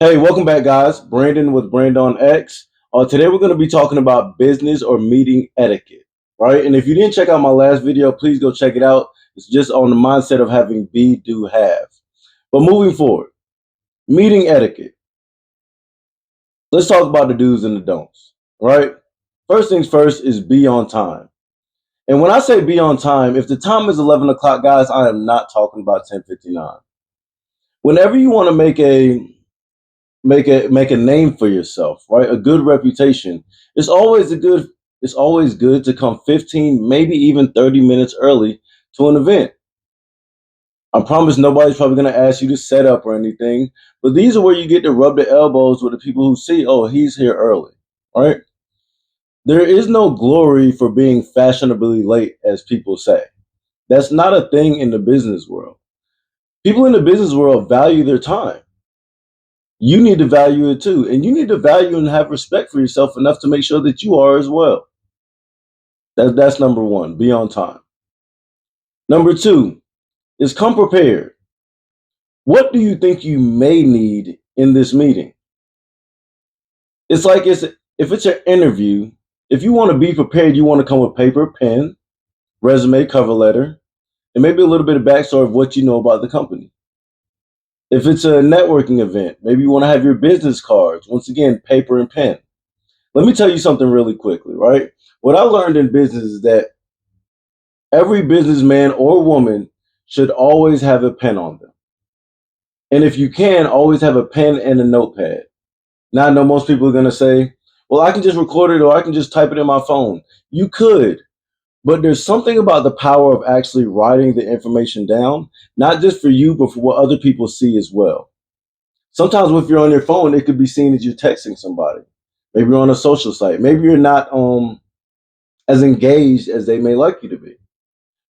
Hey, welcome back, guys. Brandon with Brand on X. Today we're going to be talking about business or meeting etiquette, right? And if you didn't check out my last video, please go check it out. It's just on the mindset of having be, do, have. But moving forward, meeting etiquette. Let's talk about the do's and the don'ts, right? First things first is be on time. And when I say be on time, if the time is 11 o'clock, guys, I am not talking about 10:59. Whenever you want to make a name for yourself, right? A good reputation. It's always a good it's always good to come 15, maybe even 30 minutes early to an event. I promise nobody's probably going to ask you to set up or anything, but these are where you get to rub the elbows with the people who see, oh, he's here early, right? There is no glory for being fashionably late, as people say. That's not a thing in the business world. People in the business world value their time. You need to value it too. And you need to value and have respect for yourself enough to make sure that you are as well. That's number one. Be on time. Number two is come prepared. What do you think you may need in this meeting? It's like if it's an interview, if you want to be prepared, you want to come with paper, pen, resume, cover letter, and maybe a little bit of backstory of what you know about the company. If it's a networking event, maybe you want to have your business cards. Once again, paper and pen. Let me tell you something really quickly, right? What I learned in business is that every businessman or woman should always have a pen on them. And if you can, always have a pen and a notepad. Now, I know most people are going to say, well, I can just record it or I can just type it in my phone. You could, but there's something about the power of actually writing the information down, not just for you, but for what other people see as well. Sometimes if you're on your phone, it could be seen as you're texting somebody. Maybe you're on a social site. Maybe you're not as engaged as they may like you to be.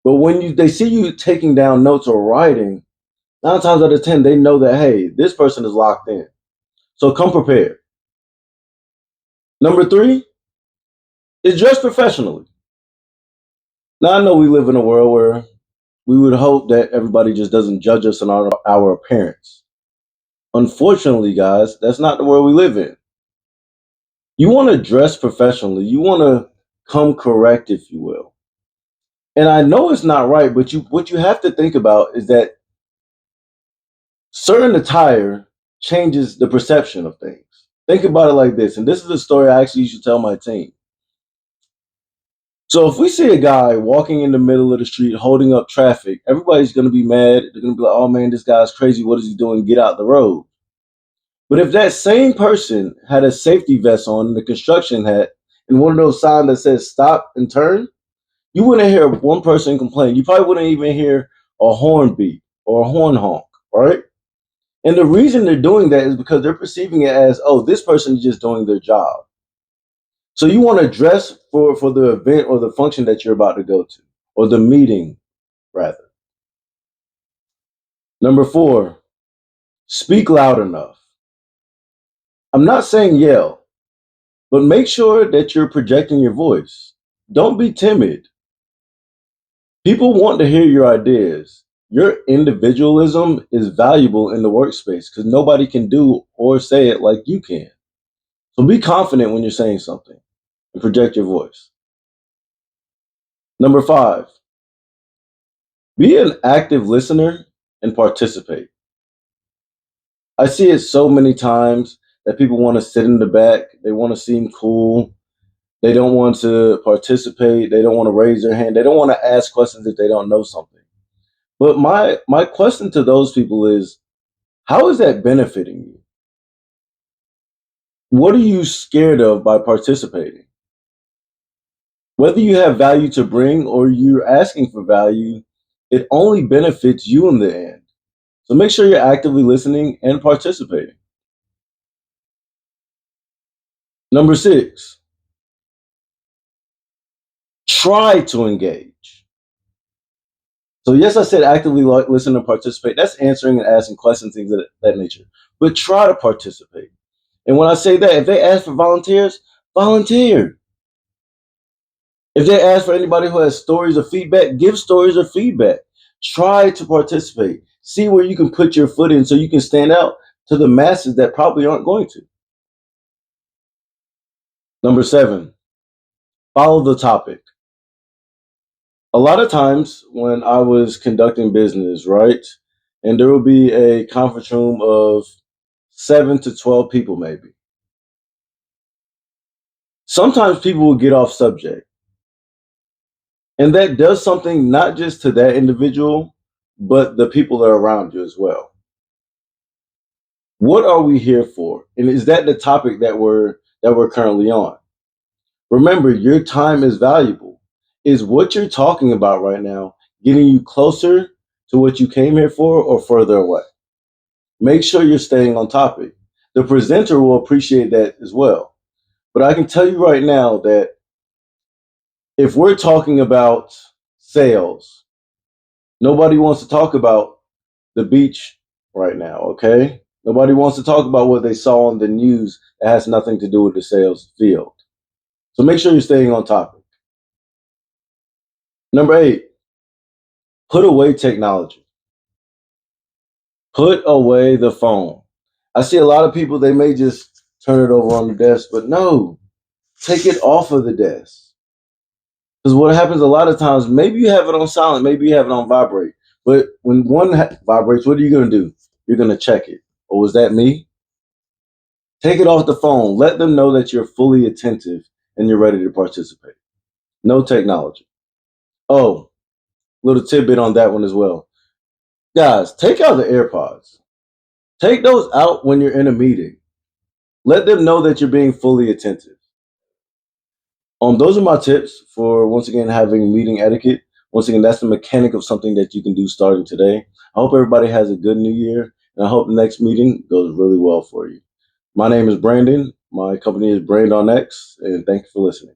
But when they see you taking down notes or writing, 9 times out of 10, they know that, hey, this person is locked in. So come prepared. Number three is dress professionally. Now, I know we live in a world where we would hope that everybody just doesn't judge us on our appearance. Unfortunately, guys, that's not the world we live in. You want to dress professionally. You want to come correct, if you will. And I know it's not right, but what you have to think about is that certain attire changes the perception of things. Think about it like this, and this is a story I actually used to tell my team. So if we see a guy walking in the middle of the street holding up traffic, everybody's going to be mad. They're going to be like, oh man, this guy's crazy. What is he doing? Get out the road. But if that same person had a safety vest on and a construction hat and one of those signs that says stop and turn, you wouldn't hear one person complain. You probably wouldn't even hear a horn beep or a horn honk, right? And the reason they're doing that is because they're perceiving it as, oh, this person is just doing their job. So you want to dress for the event or the function that you're about to go to, or the meeting, rather. Number four, speak loud enough. I'm not saying yell, but make sure that you're projecting your voice. Don't be timid. People want to hear your ideas. Your individualism is valuable in the workspace because nobody can do or say it like you can. So be confident when you're saying something and project your voice. Number five, be an active listener and participate. I see it so many times that people want to sit in the back. They want to seem cool. They don't want to participate. They don't want to raise their hand. They don't want to ask questions if they don't know something. But my question to those people is, how is that benefiting you? What are you scared of by participating? Whether you have value to bring or you're asking for value, it only benefits you in the end. So make sure you're actively listening and participating. Number six, try to engage. So yes, I said actively listen and participate. That's answering and asking questions, things of that nature. But try to participate. And when I say that, if they ask for volunteers, volunteer. If they ask for anybody who has stories or feedback, give stories or feedback. Try to participate. See where you can put your foot in so you can stand out. to the masses that probably aren't going to. Number 7, follow the topic. A lot of times when I was conducting business, right, and there will be a conference room of 7 to 12 people, maybe. Sometimes people will get off subject, and that does something not just to that individual, but the people that are around you as well. What are we here for? And is that the topic that we're currently on? Remember, your time is valuable. Is what you're talking about right now getting you closer to what you came here for or further away? Make sure you're staying on topic. The presenter will appreciate that as well. But I can tell you right now that if we're talking about sales, nobody wants to talk about the beach right now, okay? Nobody wants to talk about what they saw on the news that has nothing to do with the sales field. So make sure you're staying on topic. Number 8, put away technology. Put away the phone. I see a lot of people, they may just turn it over on the desk, but no, take it off of the desk. Because what happens a lot of times, maybe you have it on silent, maybe you have it on vibrate, but when one vibrates, what are you going to do? You're going to check it. Oh, was that me? Take it off the phone. Let them know that you're fully attentive and you're ready to participate. No technology. Oh, little tidbit on that one as well. Guys, take out the AirPods. Take those out when you're in a meeting. Let them know that you're being fully attentive. Those are my tips for once again having meeting etiquette. Once again, that's the mechanic of something that you can do starting today. I hope everybody has a good new year, and I hope the next meeting goes really well for you. My name is Brandon. My company is Brand on X, and thank you for listening.